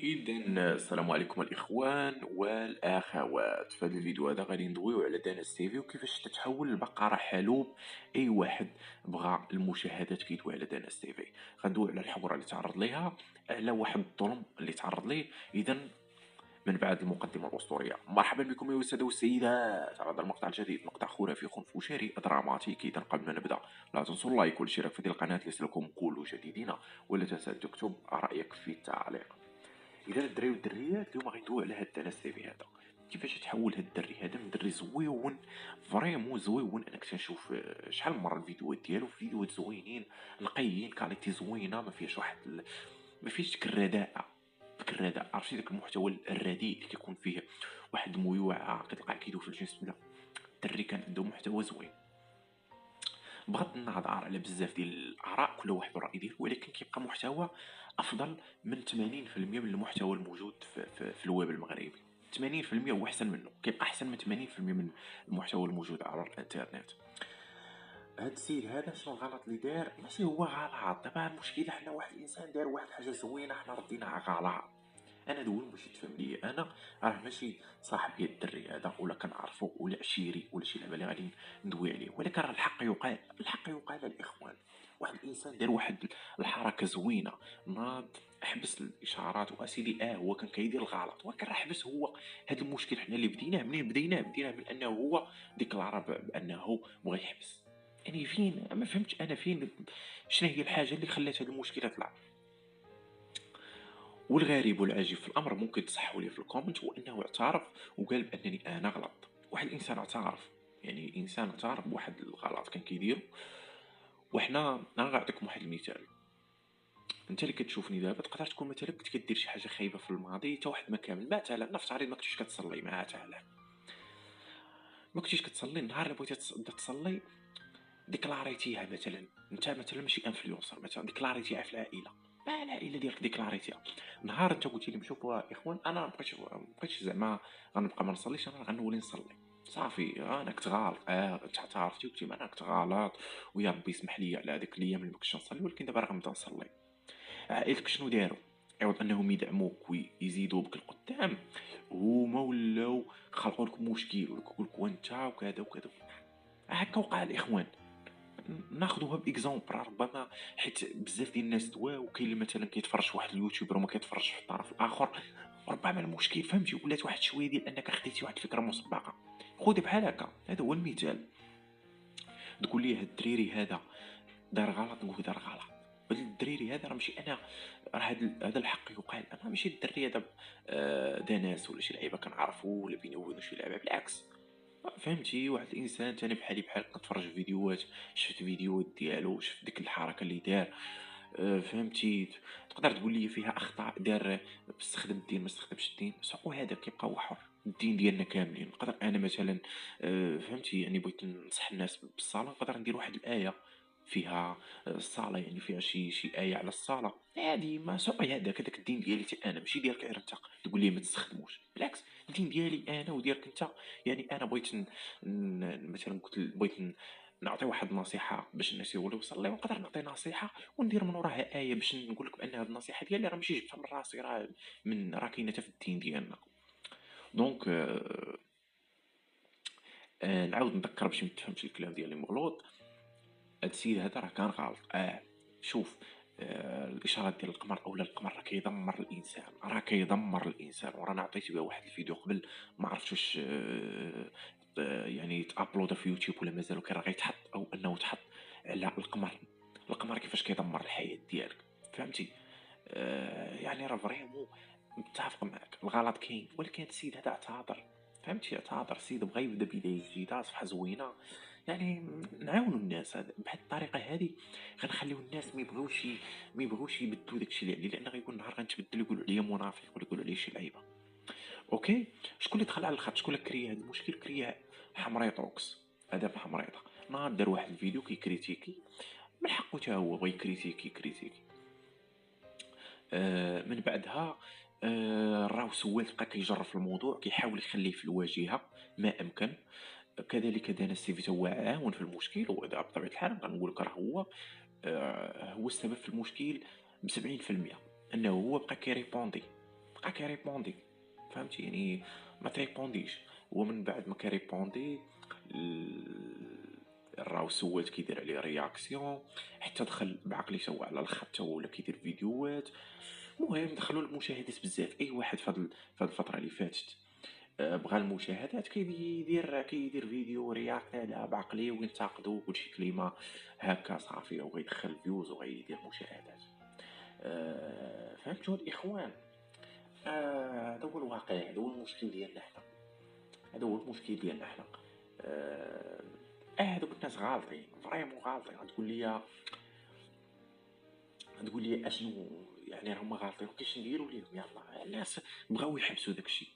إذا السلام عليكم الإخوان والأخوات. في هذا الفيديو هذا غادي ندويو على داناس تيفي وكيفاش تتحول البقرة حلوب. أي واحد بغى المشاهدات كيدوي على داناس تيفي. غندويو على الحوار اللي تعرض ليها، على واحد الظلم اللي تعرض ليه. إذا من بعد المقدمة الأسطورية، مرحبا بكم يا السادة والسيدات على هذا المقطع الجديد، مقطع خرافي خنفشاري دراماتيكي. إذا قبل ما نبدأ لا تنسوا اللايك والاشتراك في هذه القناة ليصلكم كل جديدنا، ولا تنسى تكتب رأيك في التعليق. اذا الدراري والدريات اليوم غندويو على هاد التناسيبي هذا، كيفاش تحول هاد الدري هذا من دري زويون، فريمون زويون. انا كنت نشوف شحال من مره الفيديوهات ديالو، فيديوهات زوينين نقيين، كاليتي زوينه، ما فيهاش ما فيهاش ديك الرداءه. ديك الرداء، عرفتي داك المحتوى الرديء اللي كيكون فيه واحد الميوعه كتلقاه كيدوي في الجسم. لا، الدري كان عنده محتوى زوين. بغض النظر على بزاف ديال الاراء، كل واحد الراي ديالو، ولكن كيبقى محتوى افضل من 80% من المحتوى الموجود في الويب المغربي. 80% هو احسن منه، كيبقى احسن من 80% من المحتوى الموجود على الانترنت. هاد السيد هذا شنو الغلط اللي دار؟ ماشي هو غلط، دابا المشكله حنا واحد الانسان دار واحد الحاجه زوينه حنا رديناها غلط. انا دول باش تفهم ليا، انا راه ماشي صاحبي الدري هذا ولا كنعرفو ولا عشيري ولا شي لعبه اللي غادي ندوي عليه، ولكن راه الحق يقال، الحق يقال الاخوان. واحد الانسان دار واحد الحركه زوينه، ناض حبس الاشارات واسيدي، هو كان كيدير الغلط، ولكن راه حبس هو. هذا المشكل حنا اللي بديناه، منين بديناه من انه هو ديكلارا بانه بغى يحبس. يعني فين ما فهمتش انا، فين شنو هي الحاجه اللي خلات هذا المشكل يطلع؟ والغريب والعجيب في الامر، ممكن تصحوا لي في الكومنت، هو انه اعترف وقال بانني انا غلط. واحد الانسان اعترف، يعني الانسان اعترف بواحد الغلط كان كيديرو. وحنا انا غنعطيكم واحد المثال. انت اللي كتشوفني دابا تقدر تكون مثلا كنت كدير شي حاجه خايبه في الماضي، حتى واحد ما كامل، مثلا نفترض ما كنتيش كتصلي مثلا، ما كنتيش كتصلي، النهار اللي بغيتي تبدا تصلي ديكلاريتيها مثلا، انت مثلا ماشي انفلونسر، مثلا ديكلاريتيها في العائله، ما العائله ديالك ديكلاريتيها. نهار انت قلتي لي شوفوا اخوان، انا ما بقيتش زعما غنبقى ما نصليش، انا غنولي نصلي. صافي، انا كنت غلط، انت اعترفتي وقلتي انا كنت غلط، ويا ربي يسمح لي على هذيك الايام اللي ما كنتش نصلي، ولكن دابا راه غنبدا نصلي. عائلتك شنو داروا؟ عوض انهم يدعموك ويزيدوا بك القدام، هما ولاو خلقوا لك مشكل، ويقول لك وانت وكذا وكذا. هكا وقع الاخوان. ناخذوها باكزومبل، ربما حيت بزاف ديال الناس دواو، وكاين اللي مثلا كيتفرج في واحد اليوتيوبر وما كيتفرجش في الطرف الاخر، ربما المشكل فهمتي ولات واحد شويه ديال انك خديتي واحد الفكره مسبقه. خذي بحال هكا، هذا هو المثال. تقول لي هاد الدريري هذا دار غلط، نقول دار غلط. الدريري هذا راه ماشي انا، راه هذا الحق يقال، انا ماشي الدري هذا داناس ولا شي لعيبه كنعرفو ولا بينه وبينه شي لعبه، بالعكس. فهمتي، واحد الانسان تاني بحالي بحالك كنتفرج في فيديوهات، شفت فيديوهات ديالو، شفت ديك الحركه اللي دار. فهمتي، تقدر تقول لي فيها اخطاء دار، باستخدام الدين ما استخدمش الدين، صح، وهذا كيبقى هو حر. الدين ديالنا كاملين. نقدر انا مثلا فهمتي، يعني بغيت ننصح الناس بالصلاه، نقدر ندير واحد الايه فيها الصلاه، يعني فيها شي ايه على الصلاه، عادي، ما سوء هذاك الدين ديالي حتى انا، ماشي ديالك غير انت تقول لي ما تستخدموش. بالعكس، الدين ديالي انا وديالك انت. يعني انا بغيت مثلا قلت بغيت نعطي واحد النصيحه باش الناس يوليو يصليو، نقدر نعطي نصيحه وندير من وراها ايه باش نقول لك بان هذه النصيحه ديالي راه ماشي جبتها من راسي، راه كاينه حتى في الدين ديالنا. دونك نعاود نذكر باش ما تفهمش الكلام ديالي مغلوط. هاد السيد هذا راه كان غلط. شوف، الاشارات ديال القمر، اولا القمر راه كيدمر الانسان، راه كيدمر الانسان، ورانا عطيت بها واحد الفيديو قبل، ما عرفتش واش يعني تابلودا في يوتيوب ولا مازال، كان راه غيتحط او انه تحط على القمر. القمر كيفاش كيدمر الحياه ديالك، فهمتي؟ يعني راه فريمون متفق معك، الغلط كاين، ولكن السيد هذا اعتذر. فهمتي، اعتذر السيد، بغى يبدا بدايه جديده، صفحه زوينه. يعني نعاونوا الناس بهذه الطريقه هذه، غنخليو الناس ما يبغوش يبدلوا داكشي اللي عليه، لان غيكون نهار غنتبدل يقولوا عليا منافق ولا يقولوا عليا شي لعيبه. اوكي، شكون اللي دخل على الخط؟ شكون اللي كريا هذا المشكل؟ كريا حمريطوكس، هذا بحمريطه. ناض دار واحد الفيديو كيكريتيكي، من حقه حتى هو بغى يكريتيكي. من بعدها راهو سوال بقى كيجرب في الموضوع، كيحاول يخليه في الواجهه ما امكن. كذلك دانا ستيفي هو عاون في المشكل، وهذا بطبيعه الحال غنقول لك راه هو السبب في المشكل ب 70%، انه هو بقى كيريبوندي، بقى كيريبوندي، فهمتي يعني ما تريبونديش. هو من بعد ما كيريبوندي راهو سولت كيدير عليه رياكسيون، حتى دخل بعقلي هو على الخط تا هو ولا كيدير فيديوهات. المهم دخلوا المشاهدات بزاف، اي واحد في هاد الفتره اللي فاتت بغى المشاهدات كيدير فيديو رياكت على بعقلي وينتقدو كلشي كلمه هكا صافي، وغيدخل فيوز وغيدير مشاهدات. فهمتوا الاخوان؟ هذا هو الواقع، هذا هو المشكل ديالنا حنا، هذا هو المشكل ديالنا حنا. آه هذوك الناس غالطين فريمون غالطين. غتقول لي اشنو يعني راهم غالطين وكاش نديروا ليهم؟ يلا الناس بغاو يحبسوا داكشي.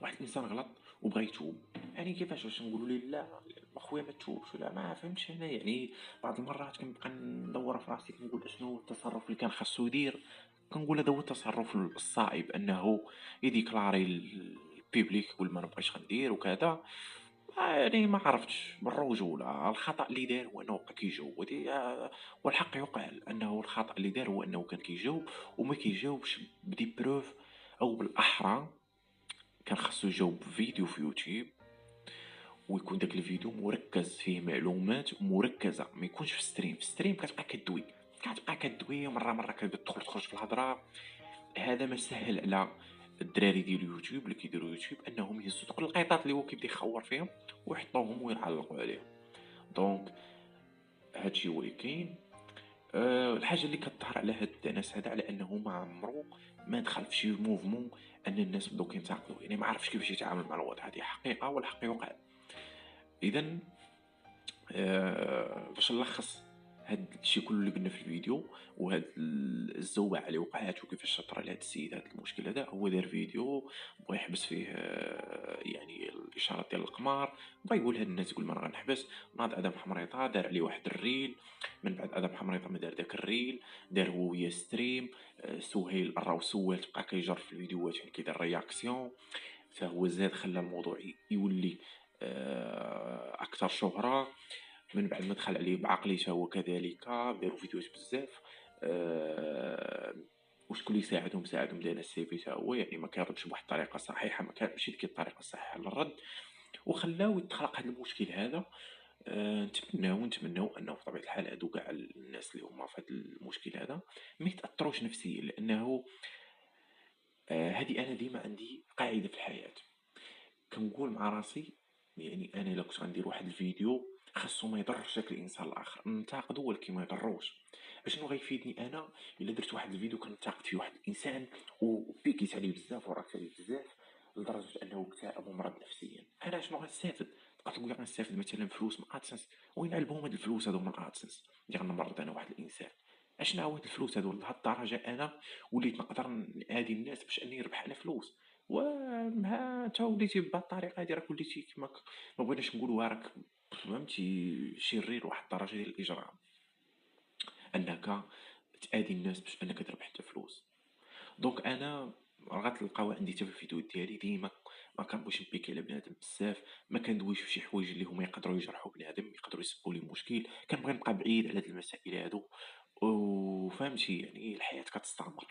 واحد الانسان غلط وبغى يتوب، يعني كيفاش واش نقولوا ليه لا اخويا ما تتوبش ولا ما فهمتش انا؟ يعني بعض المرات كنبقى ندور في راسي كنقول اشنو هو التصرف اللي كان خاصو يدير. كنقول هذا هو التصرف الصائب، انه يديكلاري البيبليك يقول ما نبغيش غندير وكذا. يعني ما عرفتش بالرجولة الخطأ اللي دار هو انه بقى كيجاوب والحق يقال انه الخطأ اللي دار هو انه كان كيجاوب وما كيجاوبش بدي بروف، او بالاحرى كان خاصو يجاوب فيديو في يوتيوب ويكون داك الفيديو مركز فيه معلومات مركزه، ما يكونش في ستريم. في ستريم كتبقى كدوي ومره كتدخل تخرج في الهضره. هذا ما سهل على الدراري ديال يوتيوب اللي كيديروا يوتيوب انهم يهزوا دوك القيطات اللي هو كيبدا يخور فيهم ويحطوهم ويعلقوا عليهم. دونك هادشي هو اللي كاين. الحاجه اللي كتظهر على هاد الناس هذا على انه ما عمرو ما دخل في شي موفمون ان الناس بداو كينتقدوا، يعني ما عرفش كيفاش يتعامل مع الوضع. هذه حقيقه والحق يقال. اذا باش نلخص هاد الشيء كله اللي قلنا في الفيديو وهاد الزوبعه اللي وقعات وكيفاش شطر على هاد السيد هاد المشكل هذا، هو دار فيديو بغى يحبس فيه يعني الاشارات ديال القمار، بغى يقول هاد الناس يقول ما انا غنحبس. ناض ادم حمريطه دار عليه واحد الريل، من بعد ادم حمريطه ما دار داك الريل دار هو ويا ستريم. سهيل راهو سولت بقى كيجر في الفيديوهات يعني كيدير رياكسيون، فهو زاد خلى الموضوع يولي اكثر شهرة. من بعد ما دخل عليه بعقليته هو كذلك داروا فيديوهات بزاف. وشكون اللي ساعدهم دانا السيفي تا هو، يعني ما كيردش بواحد الطريقه صحيحه، ما كان ماشي ديك الطريقه الصحيحه للرد، وخلاو يتخلق هذا المشكل هذا. نتمناو انه بطبيعه الحال هادو كاع الناس اللي هما في هذا المشكل هذا ما يتاثروش نفسيا، لانه هذه انا ديما عندي قاعده في الحياه كنقول مع راسي. يعني انا الا كنت غندير واحد الفيديو خاصو ما يضرش داك الانسان الاخر، ننتقدو ولكن ما يضروش. اشنو غيفيدني انا الا درت واحد الفيديو كنتقد فيه واحد الانسان وبيكيت عليه بزاف ورات عليه بزاف لدرجه انه اكتئب ومرض نفسيا؟ انا شنو غنستافد؟ تبقى تقول غنستافد مثلا فلوس من ادسنس، وين علبهم هاد الفلوس هادو من ادسنس اللي غنمرض انا واحد الانسان؟ اشنا هو هاد الفلوس هادو لهاد الدرجه انا وليت نقدر نادي الناس باش اني نربح انا فلوس؟ وها انت وليتي بهاد الطريقه هادي راك وليتي كيما ما بغيناش نقولوا راك فهمتي شرير واحد الدرجه ديال الاجرام، انك تادي الناس باش انك تربح انت فلوس. دونك انا غتلقاو عندي حتى في الفيديو ديالي ديما ما كنبغيش نبيكي على بنادم بزاف، ما كندويش في شي حوايج اللي هما يقدروا يجرحوا بنادم يقدروا يسببوا لي مشكل. كنبغي نبقى بعيد على هاد المسائل هادو. وفهمتي يعني الحياه كتستمر